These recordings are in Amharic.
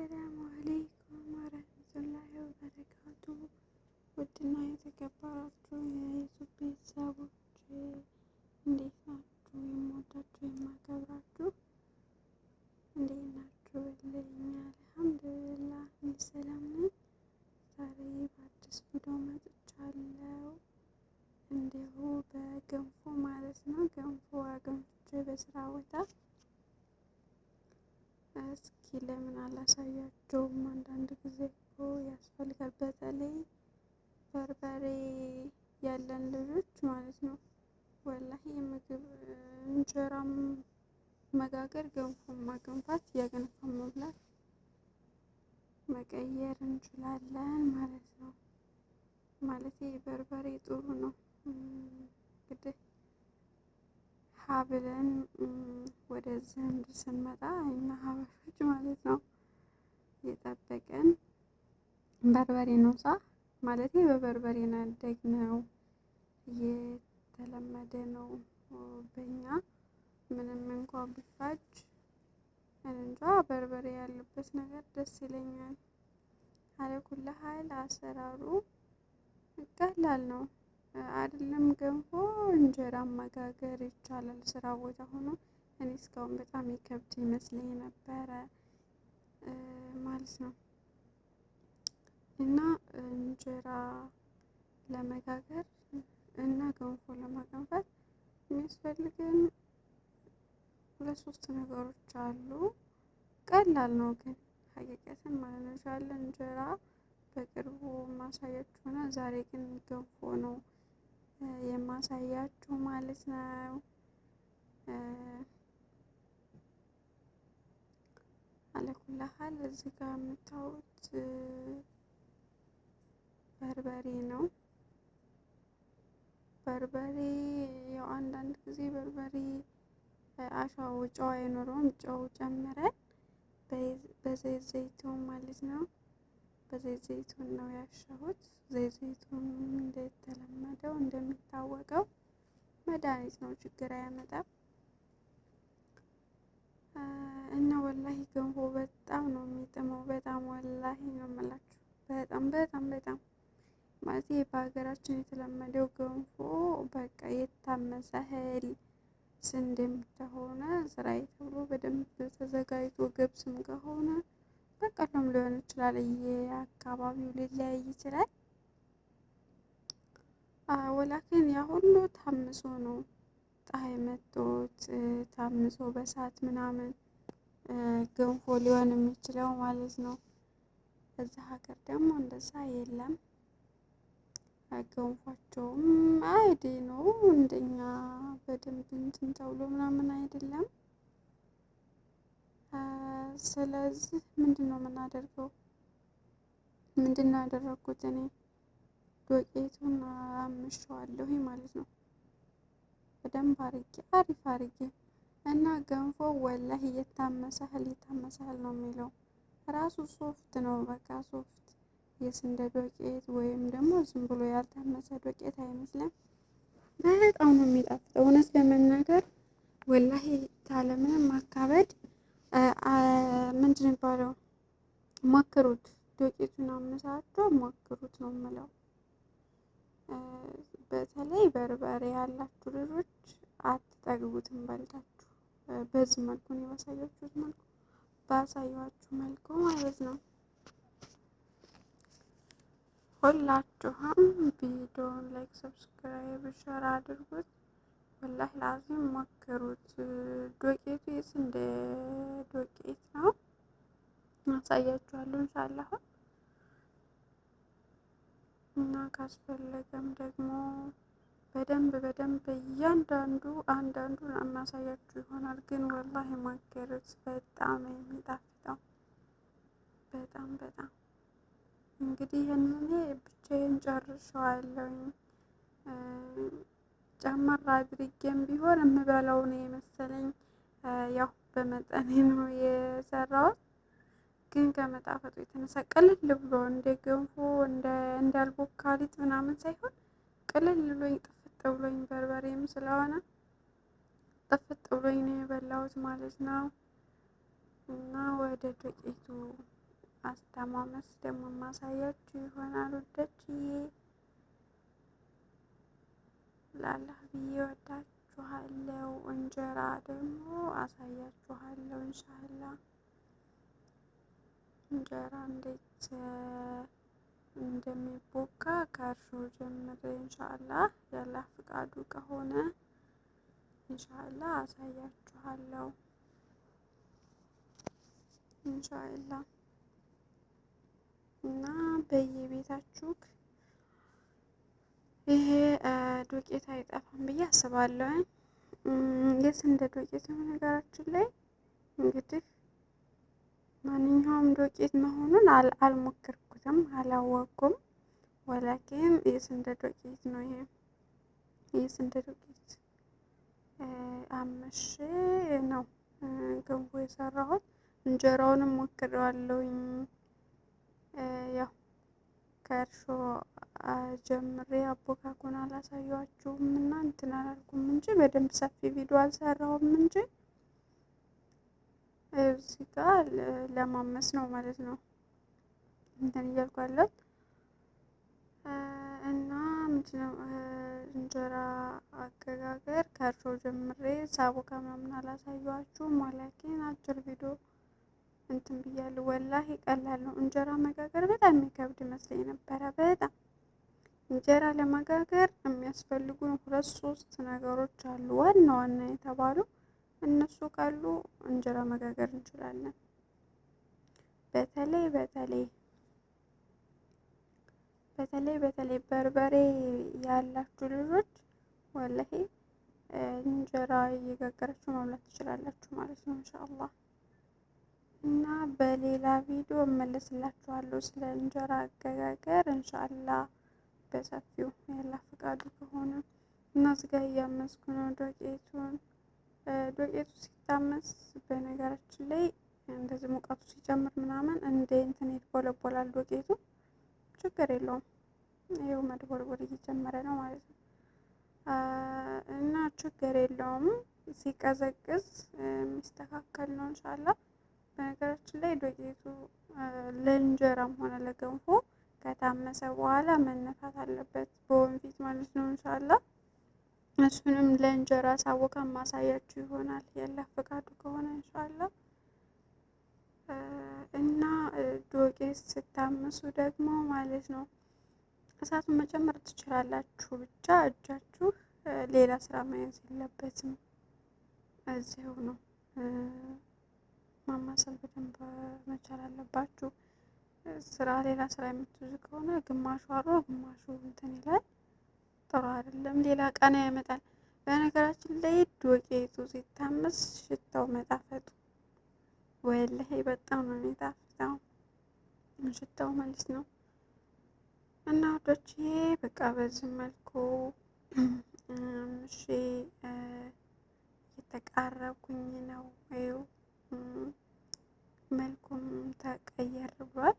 አሰላሙ አለይኩም ወረህመቱላሂ ወበረካቱ። ውድና የተከበራችሁ የዩቱብ ቤተሰቦች እንዴት ናችሁ? የምወዳችሁ የማከብራችሁ እንዴት ናችሁ? ልኝ አልሐምዱሊላህ እኔ ሰላም ነኝ። ዛሬ በአዲስ ቪዲዮ መጥቻለሁ። እንዲሁ በገንፎ ማለት ነው። ገንፎ አገንፍቼ በስራ ቦታ እስኪ ለምን አላሳያቸውም? አንዳንድ ጊዜ እኮ ያስፈልጋል። በተለይ በርበሬ ያለን ልጆች ማለት ነው። ወላሂ የምግብ እንጀራም መጋገር፣ ገንፎ ማገንፋት፣ ያገነፋ መብላት መቀየር እንችላለን ማለት ነው። ማለት በርበሬ ጥሩ ነው። እንግዲህ ሀብለን ወደዚህ ስንመጣ እኛ ሀበሾች ማለት ነው የጠበቀን በርበሬ ነው። ሳ ማለት በበርበሬ ነው ያደግነው፣ የተለመደ ነው በእኛ። ምንም እንኳን ቢፋጅ እንጃ በርበሬ ያለበት ነገር ደስ ይለኛል። አለኩል ሀይል አሰራሩ ቀላል ነው አይደለም። ገንፎ እንጀራ መጋገር ይቻላል ስራ ቦታ ሆኖ። እኔ እስካሁን በጣም ይከብድ ይመስለኝ ነበረ ማለት ነው። እና እንጀራ ለመጋገር እና ገንፎ ለማገንፋት የሚያስፈልገን 2-3 ነገሮች አሉ። ቀላል ነው ግን ሀቂቀትን ማለት ነው። እንጀራ በቅርቡ ማሳያችሁ ሆነ። ዛሬ ግን ገንፎ ነው የማሳያችሁ ማለት ነው። አለኩላሃል እዚህ ጋር የምታዩት በርበሬ ነው። በርበሬ ያው አንዳንድ ጊዜ በርበሬ አሻው ጨው አይኖረውም። ጨው ጨምረን በዘይት ዘይቱን ማለት ነው። በዘይት ዘይቱን ነው ያሸሁት። ዘይት ዘይቱን እንደተለመደው እንደሚታወቀው መድኃኒት ነው፣ ችግር አያመጣም። እና ወላሂ ገንፎ በጣም ነው የሚጥመው። በጣም ወላሂ ነው የምላችሁ። በጣም በጣም በጣም ማለት በሀገራችን የተለመደው ገንፎ በቃ የታመሰ እህል ስንዴም ከሆነ ስራዬ ተብሎ በደንብ ተዘጋጅቶ ገብስም ከሆነ በቀለም ሊሆን ይችላል። የአካባቢው ሊለያይ ይችላል። ወላኪን ያ ሁሉ ታምሶ ነው ፀሐይ መቶት ታምሶ በሳት ምናምን ገንፎ ሊሆን የሚችለው ማለት ነው። እዛ ሀገር ደግሞ እንደዛ የለም። ገንፏቸውም አይዲ ነው እንደኛ በደንብ እንትን ተብሎ ምናምን አይደለም። ስለዚህ ምንድነው የምናደርገው? ምንድነው ያደረኩት እኔ ዶቄቱን አምሸዋለሁ ማለት ነው በደንብ አርጌ አሪፍ አርጌ። እና ገንፎ ወላሂ የታመሰ እህል ነው የሚለው ራሱ ሶፍት ነው። በቃ ሶፍት የስንዴ ዶቄት ወይም ደግሞ ዝም ብሎ ያልታመሰ ዶቄት አይመስልም። በጣም ነው የሚጣፍጠው እውነት ለመናገር ወላሂ ካለምንም ማካበድ። ምንድን ነው የሚባለው? ሞክሩት፣ ዶቄቱን አመሳችሁ ሞክሩት ነው የምለው። በተለይ በርበሬ ያላችሁ ልጆች አትጠግቡትም በልታችሁ። በዚህ መልኩ ነው ባሳያችሁት መልኩ ባሳያችሁ መልኩ ማለት ነው። ሁላችሁም ቪዲዮውን ላይክ፣ ሰብስክራይብ፣ ሸር አድርጉት። ወላሂ ላዚም ሞክሩት። ዶቄቱ የስንዴ ዶቄት ነው። አሳያችኋለሁ ኢንሻአላህ። እና ካስፈለገም ደግሞ በደንብ እያንዳንዱ አንዳንዱን እናሳያችሁ ይሆናል። ግን ወላሂ ሞክሩት፣ በጣም የሚጣፍጠው በጣም በጣም። እንግዲህ ይሄንን ብቻዬን ጨርሼዋለሁኝ። ጨመር አድርጌም ቢሆን የምበላው ነው የመሰለኝ። ያው በመጠኔ ነው የሰራሁት። ግን ከመጣፈጡ የተነሳ ቅልል ብሎ እንደ ገንፎ እንዳልቦካ ሊጥ ምናምን ሳይሆን ቅልል ብሎኝ ጥፍጥ ብሎኝ በርበሬም ስለሆነ ጥፍጥ ብሎኝ ነው የበላሁት ማለት ነው። እና ወደ ዱቄቱ አስተማመስ ደግሞ ማሳያችሁ ይሆናል ውዶችዬ። ላላህ ብዬ ወዳችኋለሁ። እንጀራ ደግሞ አሳያችኋለሁ ኢንሻአላህ። እንጀራ እንዴት እንደሚቦካ ከእርሾ ጀምሬ ኢንሻአላህ ያላህ ፍቃዱ ከሆነ ኢንሻአላህ አሳያችኋለሁ ኢንሻአላህ። እና በየቤታችሁ ይሄ ዱቄት አይጠፋም ብዬ አስባለሁ። የስንዴ ዱቄት ነገራችን ላይ እንግዲህ ማንኛውም ዱቄት መሆኑን አልሞከርኩትም፣ አላወቅኩም። ወላኪን የስንዴ ዱቄት ነው። ይሄ የስንዴ ዱቄት አምሼ ነው ገንፎ የሰራሁት። እንጀራውንም ሞክሬዋለሁኝ። ያው ከእርሾ ጀምሬ አቦካኩን አላሳየኋችሁም እና እንትን አላልኩም እንጂ በደንብ ሰፊ ቪዲዮ አልሰራሁም እንጂ እዚህ ጋር ለማመስ ነው ማለት ነው እንትን እያልኩ ያለሁት። እና ምንድነው እንጀራ አገጋገር ከእርሾ ጀምሬ ሳቦካ ምናምን አላሳየኋችሁም። ወላኪን አጭር ቪዲዮ እንትን ብያለሁ። ወላሂ ቀላል ነው። እንጀራ መጋገር በጣም የሚከብድ መስለኝ ነበረ። በጣም እንጀራ ለመጋገር የሚያስፈልጉን 2-3 ነገሮች አሉ፣ ዋና ዋና የተባሉ። እነሱ ካሉ እንጀራ መጋገር እንችላለን። በተለይ በርበሬ ያላችሁ ልጆች ወላሂ እንጀራ እየጋገራችሁ መብላት ትችላላችሁ ማለት ነው ኢንሻአላህ። እና በሌላ ቪዲዮ እመለስላችኋለሁ ስለ እንጀራ አገጋገር ኢንሻአላህ በሰፊው ያላህ ፍቃዱ ከሆነ። እና እዚህ ጋር እያመስኩ ነው ዱቄቱን። ዱቄቱ ሲታመስ በነገራችን ላይ እንደዚህ ሙቀቱ ሲጨምር ምናምን እንደ እንትን ይቦለቦላል ዱቄቱ። ችግር የለውም። ይኸው መድቦልቦል እየጨመረ ነው ማለት ነው። እና ችግር የለውም። ሲቀዘቅዝ የሚስተካከል ነው ኢንሻአላህ። በነገራችን ላይ ዱቄቱ ለእንጀራም ሆነ ለገንፎ ከታመሰ በኋላ መነፋት አለበት በወንፊት ማለት ነው ኢንሻአላህ። እሱንም ለእንጀራ ሳቦካ ማሳያችሁ ይሆናል ያላህ ፈቃዱ ከሆነ ኢንሻአላህ። እና ዱቄት ስታምሱ ደግሞ ማለት ነው እሳቱን መጨመር ትችላላችሁ፣ ብቻ እጃችሁ ሌላ ስራ መያዝ የለበትም። እዚሁ ነው ማማሰል በደንብ መቻል አለባችሁ። ሌላ ስራ የምትይዙ ከሆነ ግማሹ አሮ ግማሹ እንትን ይላል፣ ጥሩ አይደለም፣ ሌላ ቃና ያመጣል። በነገራችን ላይ ዱቄቱ ሲታመስ ሽታው መጣፈጡ ወላሂ በጣም ነው የሚጣፍጠው ሽታው ማለት ነው። እና ወዶችዬ በቃ በዚህ መልኩ እሺ እየተቃረብኩኝ ነው። ይኸው መልኩም ተቀየር ብሏል።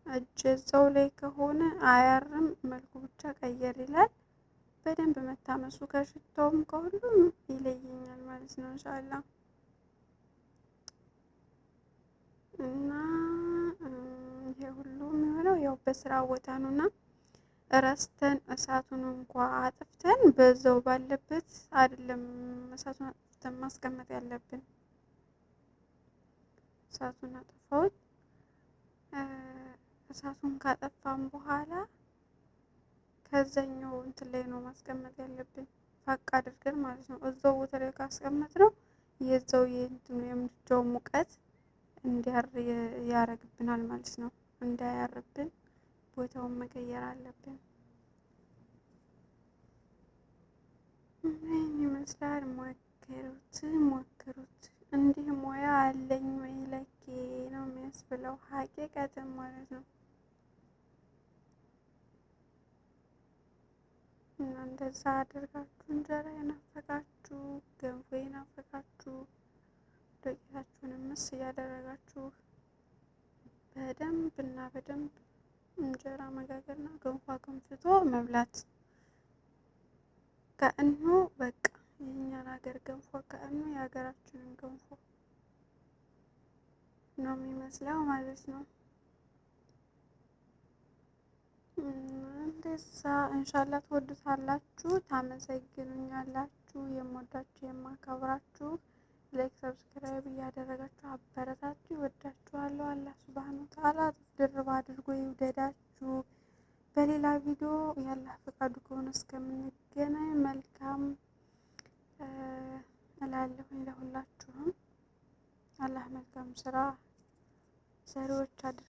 እጅ እዛው ላይ ከሆነ አያርም፣ መልኩ ብቻ ቀየር ይላል። በደንብ መታመሱ ከሽታውም ከሁሉም ይለየኛል ማለት ነው ኢንሻአላህ። እና ይሄ ሁሉ የሚሆነው ያው በስራ ቦታ ነውና ረስተን እሳቱን እንኳን አጥፍተን በዛው ባለበት አይደለም እሳቱን አጥፍተን ማስቀመጥ ያለብን። እሳቱን አጥፋውት እሳቱን ካጠፋን በኋላ ከዛኛው እንትን ላይ ነው ማስቀመጥ ያለብን፣ ፋቅ አድርገን ማለት ነው። እዛው ቦታ ላይ ካስቀመጥነው የዛው የእንትኑ የምድጃው ሙቀት እንዲያር ያረግብናል ማለት ነው። እንዳያርብን ቦታውን መቀየር አለብን። ምን ይመስላል? ሞክሩት። እንዲህ ሙያ አለኝ ወይ ለኬ ነው የሚያስብለው ሀቂቀትን ማለት ነው። እና እንደዛ አድርጋችሁ እንጀራ የናፈቃችሁ፣ ገንፎ የናፈቃችሁ ዱቄታችሁን ምስ እያደረጋችሁ በደንብ እና በደንብ እንጀራ መጋገርና ገንፎ አገንፍቶ መብላት። ከእኑ በቃ የእኛን ሀገር ገንፎ ከእኑ የሀገራችንን ገንፎ ነው የሚመስለው ማለት ነው። እንደዛ እንሻላ ትወዱታላችሁ፣ ታመሰግኑኛላችሁ። የምወዳችሁ የማከብራችሁ፣ ላይክ ሰብስክራይብ እያደረጋችሁ አበረታችሁ። ይወዳችኋለሁ። አላህ ሱብሃነሁ ወተዓላ ድርብ አድርጎ ይውደዳችሁ። በሌላ ቪዲዮ ያላህ ፈቃዱ ከሆነ እስከምንገናኝ መልካም እላለሁኝ ለሁላችሁም። አላህ መልካም ስራ ሰሪዎች